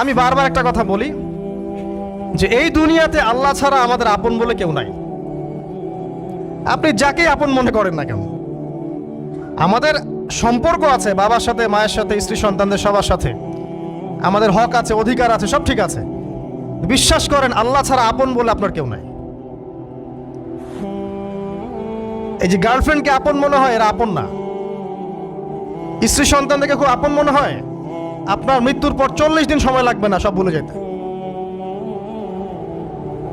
আমি বারবার একটা কথা বলি যে এই দুনিয়াতে আল্লাহ ছাড়া আমাদের আপন বলে কেউ নাই। আপনি যাকে আপন মনে করেন না কেন, আমাদের সম্পর্ক আছে বাবার সাথে, মায়ের সাথে, স্ত্রী সন্তানদের সবার সাথে, আমাদের হক আছে, অধিকার আছে, সব ঠিক আছে। বিশ্বাস করেন আল্লাহ ছাড়া আপন বলে আপনার কেউ নাই। এই যে গার্লফ্রেন্ডকে আপন মনে হয়, এরা আপন না। স্ত্রী সন্তানদেরকে খুব আপন মনে হয়, আপনার মৃত্যুর পর 40 দিন সময় লাগবে না সব ভুলে যেতে।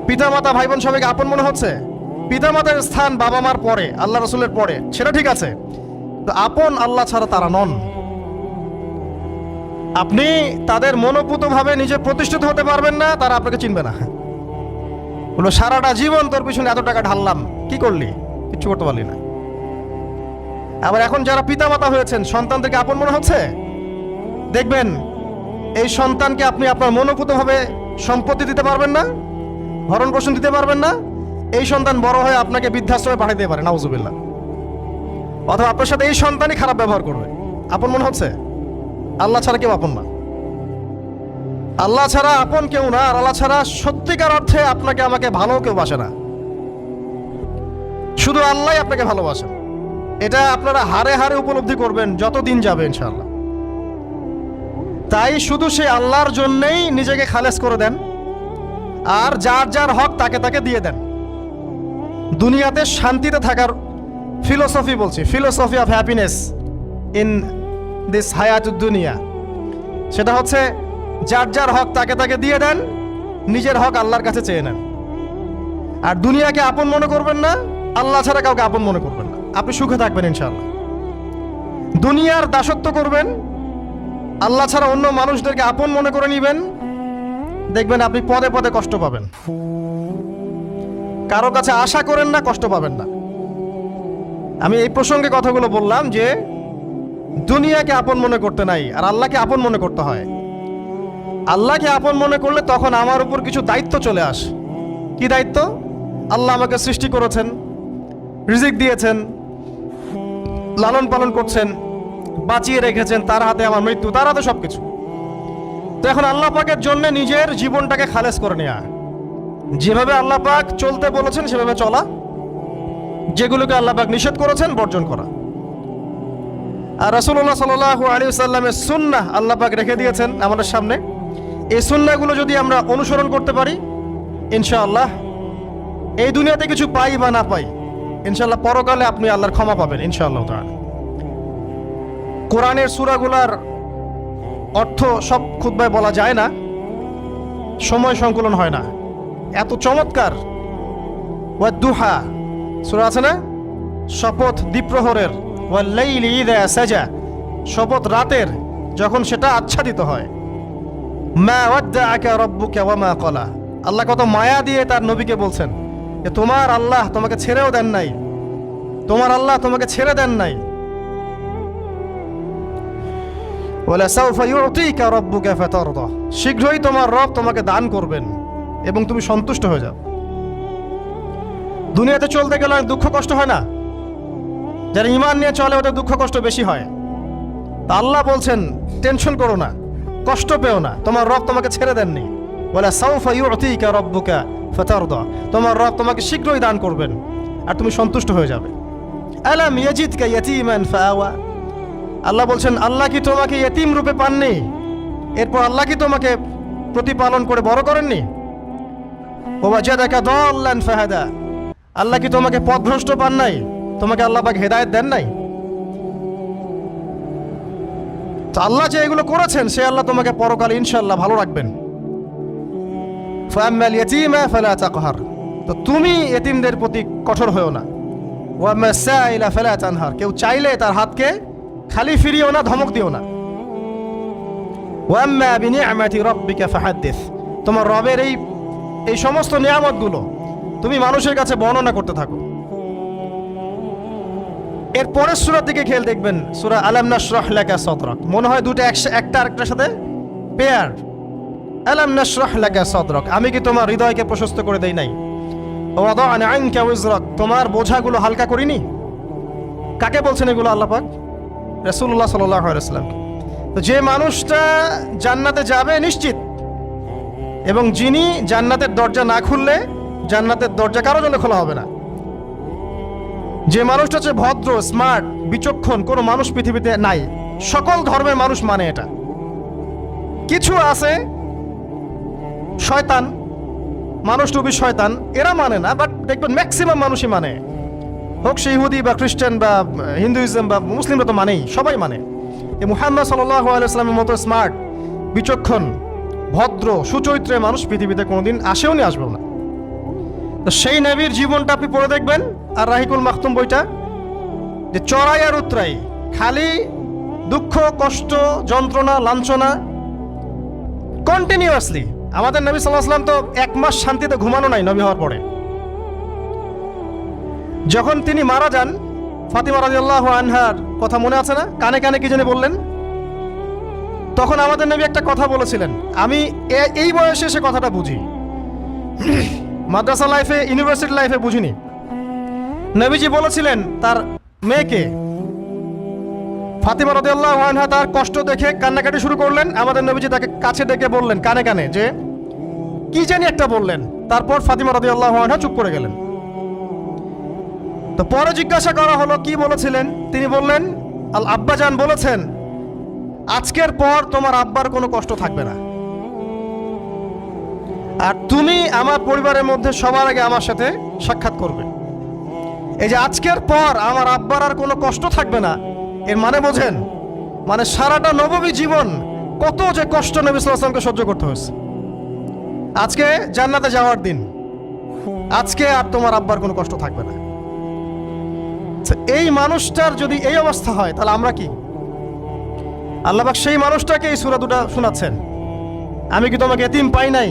পিতামাতা, ভাই বোন সবাইকে আপন মনে হচ্ছে। পিতামাতার স্থান বাবা মার পরে, আল্লাহ রসুলের পরে, সেটা ঠিক আছে, তো আপন আল্লাহ ছাড়া তারা নন। আপনি তাদের মনোপুতভাবে নিজে প্রতিষ্ঠিত হতে পারবেন না, তারা আপনাকে চিনবে না। বলো সারাটা জীবন তোর পিছনে এত টাকা ঢাললাম, কি করলি? কিচ্ছু করতে পারলি না। আবার এখন যারা পিতামাতা হয়েছেন, সন্তানদেরকে আপন মনে হচ্ছে, দেখবেন এই সন্তানকে আপনি আপনার মনোপুতভাবে সম্পত্তি দিতে পারবেন না, ভরণ পোষণ দিতে পারবেন না। এই সন্তান বড় হয়ে আপনাকে বৃদ্ধাশ্রমে পাঠিয়ে দিতে পারে, নাউজুবিল্লাহ। অথবা আপনার সাথে এই সন্তানই খারাপ ব্যবহার করবে। আপন মনে হচ্ছে? আল্লাহ ছাড়া কেউ আপন না। আল্লাহ ছাড়া আপন কেউ না। আর আল্লাহ ছাড়া সত্যিকার অর্থে আপনাকে আমাকে ভালো কেউ বাসে না। শুধু আল্লাহই আপনাকে ভালোবাসেন। এটা আপনারা হারে হারে উপলব্ধি করবেন যত দিন যাবে ইনশাআল্লাহ। তাই শুধু সেই আল্লাহর জন্যেই নিজেকে খালেস করে দেন, আর যার যার হক তাকে তাকে দিয়ে দেন। দুনিয়াতে শান্তিতে থাকার ফিলোসফি বলছি, philosophy of happiness in this হায়াতুদ দুনিয়া, সেটা হচ্ছে যার যার হক তাকে তাকে দিয়ে দেন, নিজের হক আল্লাহর কাছে চেয়ে নেন। আর দুনিয়াকে আপন মনে করবেন না, আল্লাহ ছাড়া কাউকে আপন মনে করবেন না। আপনি সুখে থাকবেন ইনশাআল্লাহ। দুনিয়ার দাসত্ব করবেন, আল্লাহ ছাড়া অন্য মানুষদেরকে আপন মনে করে নেবেন, দেখবেন আপনি পদে পদে কষ্ট পাবেন। কারো কাছে আশা করেন না, কষ্ট পাবেন না। আমি এই প্রসঙ্গে কথাগুলো বললাম যে দুনিয়াকে আপন মনে করতে নাই, আর আল্লাহকে আপন মনে করতে হয়। আল্লাহকে আপন মনে করলে তখন আমার উপর কিছু দায়িত্ব চলে আসে। কি দায়িত্ব? আল্লাহ আমাকে সৃষ্টি করেছেন, রিজিক দিয়েছেন, লালন পালন করছেন, বাঁচিয়ে রেখেছেন, তার হাতে আমার মৃত্যু, তার হাতে সবকিছু। তো এখন আল্লাহ পাকের জন্য নিজের জীবনটাকে খালেস করে নেওয়া, যেভাবে আল্লাহ পাক চলতে বলেছেন সেভাবে চলা, যেগুলোকে আল্লাহ পাক নিষেধ করেছেন বর্জন করা। আর রাসূলুল্লাহ সাল্লাল্লাহু আলাইহি ওয়াসাল্লামের সুন্নাহ আল্লাহ পাক রেখে দিয়েছেন আমাদের সামনে। এই সুন্নাহগুলো যদি আমরা অনুসরণ করতে পারি, ইনশাআল্লাহ এই দুনিয়াতে কিছু পাই বা না পাই, ইনশাআল্লাহ পরকালে আপনি আল্লাহর ক্ষমা পাবেন ইনশাআল্লাহ তাআলা। কোরআনের সূরাগুলার অর্থ সব খুতবায় বলা যায় না, সময় সংকলন হয় না। এত চমৎকার ওয়াদ-দুহা সূরা আছে না, শপথ দ্বিপ্রহরের, ওয়াল-লাইলি ইযা সাজা, শপথ রাতের যখন সেটা আচ্ছাদিত হয়। মা ওয়াদ্দাআকা রাব্বুকা ওয়া মা ক্বালা, আল্লাহ কত মায়া দিয়ে তার নবীকে বলছেন যে তোমার আল্লাহ তোমাকে ছেড়েও দেন নাই, তোমার আল্লাহ তোমাকে ছেড়ে দেন নাই। ওয়ালা সাউফা ইউতিকা রাব্বুকা ফাতারদা, শীঘ্রই তোমার রব তোমাকে দান করবেন এবং তুমি সন্তুষ্ট হয়ে যাও। দুনিয়াতে চলতে গেলে দুঃখ কষ্ট হয় না? যারা ঈমান নিয়ে চলে ওদের দুঃখ কষ্ট বেশি হয়। তা আল্লাহ বলছেন টেনশন করো না, কষ্ট পেও না, তোমার রব তোমাকে ছেড়ে দেননি। ওয়ালা সাউফা ইউতিকা রাব্বুকা ফাতারদা, তোমার রব তোমাকে শীঘ্রই দান করবেন আর তুমি সন্তুষ্ট হয়ে যাবে। আলাম ইয়াজিদকা ইয়াতীমান ফাআওয়া, আল্লাহ বলছেন আল্লাহ কি তোমাকে ইয়েতিম রূপে পাননি, এরপর আল্লাহ কি তোমাকে প্রতিপালন করে বড় করেননি? ওয়াজাদাকা দাল্লান ফাহাদা, আল্লাহ কি তোমাকে পথভ্রষ্ট পান নাই, তোমাকে আল্লাহ পাক হেদায়েত দেন নাই? তো আল্লাহ যে এগুলো করেছেন সে আল্লাহ তোমাকে পরকালে ইনশাআল্লাহ ভালো রাখবেন। ফাআম্মাল ইয়াতীমা ফালা তাকহার, তো তুমি এতিমদের প্রতি কঠোর হয়ো না। ওয়াম্মা সাইলা ফালা তানহার, কেউ চাইলে তার হাতকে খালি ফিরিও না, ধমক দিও না। ওয়াম্মা বিনিআমাতি রাব্বিকা ফাহাদ্দিস, তোমার রবের এই সমস্ত নিয়ামতগুলো তুমি মানুষের কাছে বর্ণনা করতে থাকো। এর পরের সূরার দিকে খেয়াল দেখবেন, সূরা আলাম নাশরাহ লাকা সাদরাক, মনে হয় দুটো একটা আরেকটার সাথে পেয়ার। আলাম নাশরাহ লাকা সাদরাক, আমি কি তোমার হৃদয়কে প্রশস্ত করে দেই নাই? ওয়াদা'না আনকা ওয়িজরাক, তোমার বোঝাগুলো হালকা করিনি? কাকে বলছেন এগুলো আল্লাহ পাক? রাসূলুল্লাহ সাল্লাল্লাহু আলাইহি ওয়াসাল্লাম। তো যে মানুষটা জান্নাতে যাবে নিশ্চিত, এবং যিনি জান্নাতের দরজা না খুললে জান্নাতের দরজা কারো জন্য খোলা হবে না। যে মানুষটা হচ্ছে ভদ্র, স্মার্ট, বিচক্ষণ, কোনো মানুষ পৃথিবীতে নাই। সকল ধর্মের মানুষ মানে এটা। কিছু আছে শয়তান, মানুষ টুবি শয়তান, এরা মানে না, বাট দেখবেন ম্যাক্সিমাম মানুষই মানে, হোক সে ইহুদি বা খ্রিস্টান বা হিন্দুইজম বা মুসলিমরা তো মানেই, সবাই মানে। এই মুহাম্মদ সাল্লাল্লাহু আলাইহি ওয়াসাল্লামের মতো স্মার্ট, বিচক্ষণ, ভদ্র, সুচরিত্রের মানুষ পৃথিবীতে কোনোদিন আসেও নি, আসবেও না। তো সেই নবীর জীবনটা আপনি পড়ে দেখবেন, আর রাহিকুল মাখতুম বইটা, যে চড়াই আর উতরাই, খালি দুঃখ, কষ্ট, যন্ত্রণা, লাঞ্ছনা, কন্টিনিউয়াসলি। আমাদের নবী সাল্লাল্লাহু আলাইহি ওয়াসাল্লাম তো 1 মাস শান্তিতে ঘুমানো নাই নবী হওয়ার পরে। যখন তিনি মারা যান, ফাতিমা রাদিয়াল্লাহু আনহার কথা মনে আছে না? কানে কানে কি জানি বললেন। তখন আমাদের নবী একটা কথা বলেছিলেন, আমি এই বয়সে এসে কথাটা বুঝি, মাদ্রাসা লাইফে, ইউনিভার্সিটি লাইফে বুঝিনি। নবীজি বলেছিলেন তার মেয়েকে, ফাতিমা রাদিয়াল্লাহু আনহা তার কষ্ট দেখে কান্নাকাটি শুরু করলেন। আমাদের নবীজি তাকে কাছে ডেকে বললেন কানে কানে যে কি জানি একটা বললেন। তারপর ফাতিমা রাদিয়াল্লাহু আনহা চুপ করে গেলেন। তো পরে জিজ্ঞাসা করা হলো কি বলেছিলেন, তিনি বললেন আল আব্বাজান বলেছেন আজকের পর তোমার আব্বার কোনো কষ্ট থাকবে না, আর তুমি আমার পরিবারের মধ্যে সবার আগে আমার সাথে সাক্ষাৎ করবে। এই যে আজকের পর আমার আব্বার আর কোনো কষ্ট থাকবে না, এর মানে বোঝেন, মানে সারাটা নববী জীবন কত যে কষ্ট নবী সাল্লাল্লাহু আলাইহি ওয়াসাল্লামকে সহ্য করতে হয়েছে। আজকে জান্নাতে যাওয়ার দিন, আজকে আর তোমার আব্বার কোনো কষ্ট থাকবে না। এই মানুষটার যদি এই অবস্থা হয়, তাহলে আমরা কি? আল্লাহ পাক সেই মানুষটাকে এই সূরা দুটো শোনাচ্ছেন, আমি কি তোমাকে এতিম পাই নাই,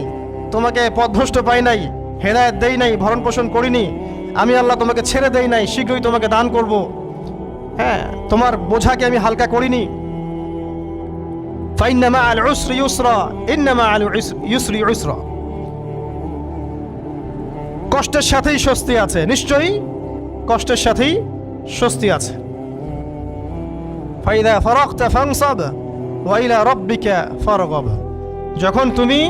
তোমাকে পথভ্রষ্ট পাই নাই, হেদায়েত দেই নাই, ভরণ পোষণ করিনি, আমি আল্লাহ তোমাকে ছেড়ে দেই নাই, শীঘ্রই তোমাকে দান করব, হ্যাঁ, তোমার বোঝাকে আমি হালকা করিনি। ফাইন্না মাআল উসরি ইউসরা, ইন্না মাআল ইউসরি ইউসরা, কষ্টের সাথেই স্বস্তি আছে, নিশ্চয়ই কষ্টের সাথেই স্বস্তি আছে। ফাইদা ফারাগতা ফানসাব ওয়া ইলা রাব্বিকা ফারগাব, যখন তুমি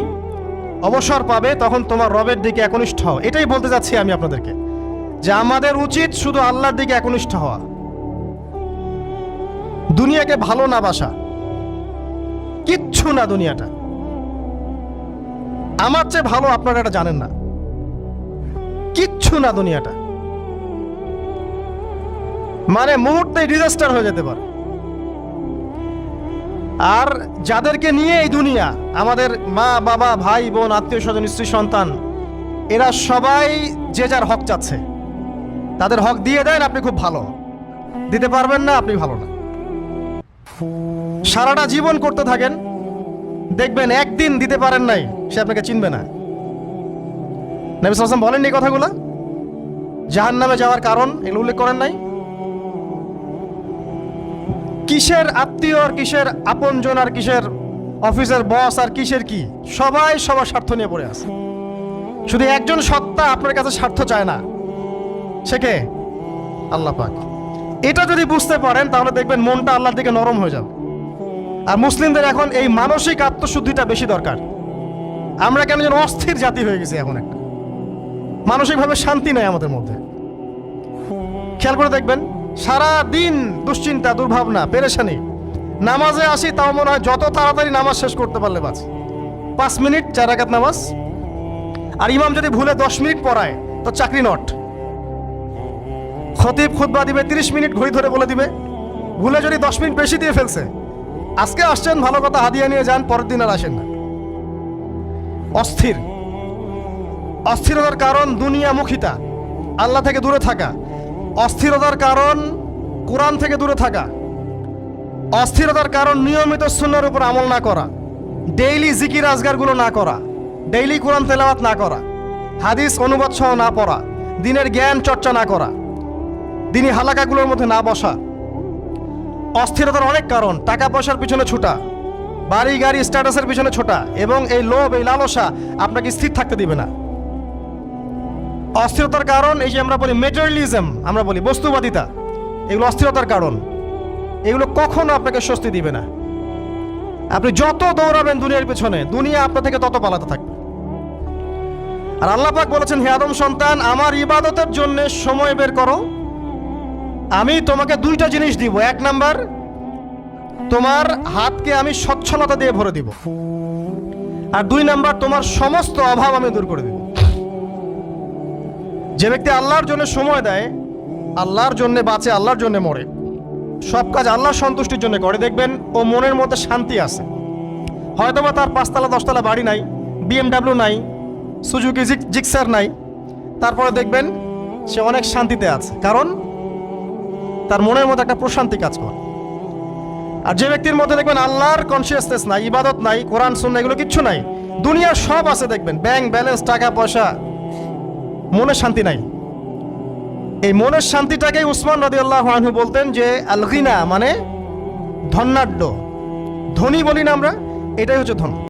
অবসর পাবে তখন তোমার রবের দিকে একনিষ্ঠ হও। এটাই বলতে যাচ্ছি আমি আপনাদেরকে, যে আমাদের উচিত শুধু আল্লাহর দিকে একনিষ্ঠ হওয়া, দুনিয়াকে ভালো না বাসা, কিচ্ছু না দুনিয়াটা। আমার চেয়ে ভালো আপনারা এটা জানেন না, কিচ্ছু না দুনিয়াটা, মানে মুহূর্তেই ডিজাস্টার হয়ে যেতে পারে। আর যাদেরকে নিয়ে এই দুনিয়া, আমাদের মা বাবা, ভাই বোন, আত্মীয় স্বজন, স্ত্রী সন্তান, এরা সবাই যে যার হক চাচ্ছে, তাদের হক দিয়ে দেন, আপনি খুব ভালো। দিতে পারবেন না, আপনি ভালো না। সারাটা জীবন করতে থাকেন, দেখবেন একদিন দিতে পারেন নাই, সে আপনাকে চিনবে না। নবী সাল্লাল্লাহু আলাইহি ওয়াসাল্লাম বলেন এই কথাগুলো, জাহান্নামে যাওয়ার কারণ এগুলো উল্লেখ করেন নাই। কিসের আত্মীয় আর কিসের আপনজন আর কিসের অফিসের বস আর কিসের কি, সবাই সবার স্বার্থ নিয়ে পড়ে আছে। শুধু একজন সত্তা আপনার কাছে স্বার্থ চায় না, সে কে? আল্লাহ পাক। এটা যদি বুঝতে পারেন তাহলে দেখবেন মনটা আল্লাহর দিকে নরম হয়ে যাবে। আর মুসলিমদের এখন এই মানসিক আত্মশুদ্ধিটা বেশি দরকার। আমরা কেন যেন অস্থির জাতি হয়ে গেছি এখন, একটা মানসিকভাবে শান্তি নেই আমাদের মধ্যে। খেয়াল করে দেখবেন সারা দিন দুশ্চিন্তা, দুর্ভাবনা, পেরেশানি। নামাজে আসি তাও মনে হয় যত তাড়াতাড়ি নামাজ শেষ করতে পারলে বাঁচি। 5 মিনিট 4 রাকাত নামাজ, আর ইমাম যদি ভুলে 10 মিনিট পড়ায় তো চাকরি নট। খতিব খুতবা দিবে 30 মিনিট ঘড়ি ধরে বলে দিবে, ভুলে যদি 10 মিনিট বেশি দিয়ে ফেলছে, আজকে আসছেন ভালো কথা, হাদিয়া নিয়ে যান, পরের দিন আর আসেন না। অস্থির। অস্থিরতার কারণ দুনিয়ামুখিতা, আল্লাহ থেকে দূরে থাকা। অস্থিরতার কারণ কোরআন থেকে দূরে থাকা। অস্থিরতার কারণ নিয়মিত সুন্নাহর উপর আমল না করা, ডেইলি জিকির আজগারগুলো না করা, ডেইলি কোরআন তেলাওয়াত না করা, হাদিস অনুবাদ সহ না পড়া, দিনের জ্ঞান চর্চা না করা, দিনী হালাকাগুলোর মধ্যে না বসা। অস্থিরতার অনেক কারণ, টাকা পয়সার পিছনে ছুটা, বাড়ি গাড়ি স্ট্যাটাসের পিছনে ছোটা, এবং এই লোভ, এই লালসা আপনাকে স্থির থাকতে দিবে না। অস্থিরতার কারণ এই যে আমরা বলি মেটেরিয়ালিজম, আমরা বলি বস্তুবাদিতা, এগুলো অস্থিরতার কারণ। এগুলো কখনো আপনাকে স্বস্তি দিবে না। আপনি যত দৌড়াবেন দুনিয়ার পেছনে, দুনিয়া আপনার থেকে তত পালাতে থাকবে। আর আল্লাহ পাক বলেছেন, হে আদম সন্তান, আমার ইবাদতের জন্য সময় বের করো, আমি তোমাকে দুইটা জিনিস দিব। এক নাম্বার, তোমার হাতকে আমি সচ্ছলতা দিয়ে ভরে দিব, আর দুই নাম্বার, তোমার সমস্ত অভাব আমি দূর করে দিব। যে ব্যক্তি আল্লাহর জন্য সময় দেয়, আল্লাহর জন্য বাঁচে, আল্লাহর জন্য মরে, সব কাজ আল্লাহর সন্তুষ্টির জন্য করে, দেখবেন ও মনের মধ্যে শান্তি আছে। হয়তোবা তার 5তলা 10তলা বাড়ি নাই, BMW নাই, সুজুকি জিক্সার নাই, তারপরে দেখবেন সে অনেক শান্তিতে আছে, কারণ তার মনের মধ্যে একটা প্রশান্তি কাজ করে। আর যে ব্যক্তির মধ্যে দেখবেন আল্লাহর কনসিয়াসনেস নাই, ইবাদত নাই, কোরআন সুন্নাহ এগুলো কিচ্ছু নাই, দুনিয়ার সব আছে, দেখবেন ব্যাংক ব্যালেন্স, টাকা পয়সা, মনে শান্তি নাই। এই মনের শান্তিটাকেই উসমান রাদিয়াল্লাহু আনহু বলতেন যে আল গিনা, মানে ধনাঢ্য, ধনী বলি না আমরা, এটাই হচ্ছে ধন।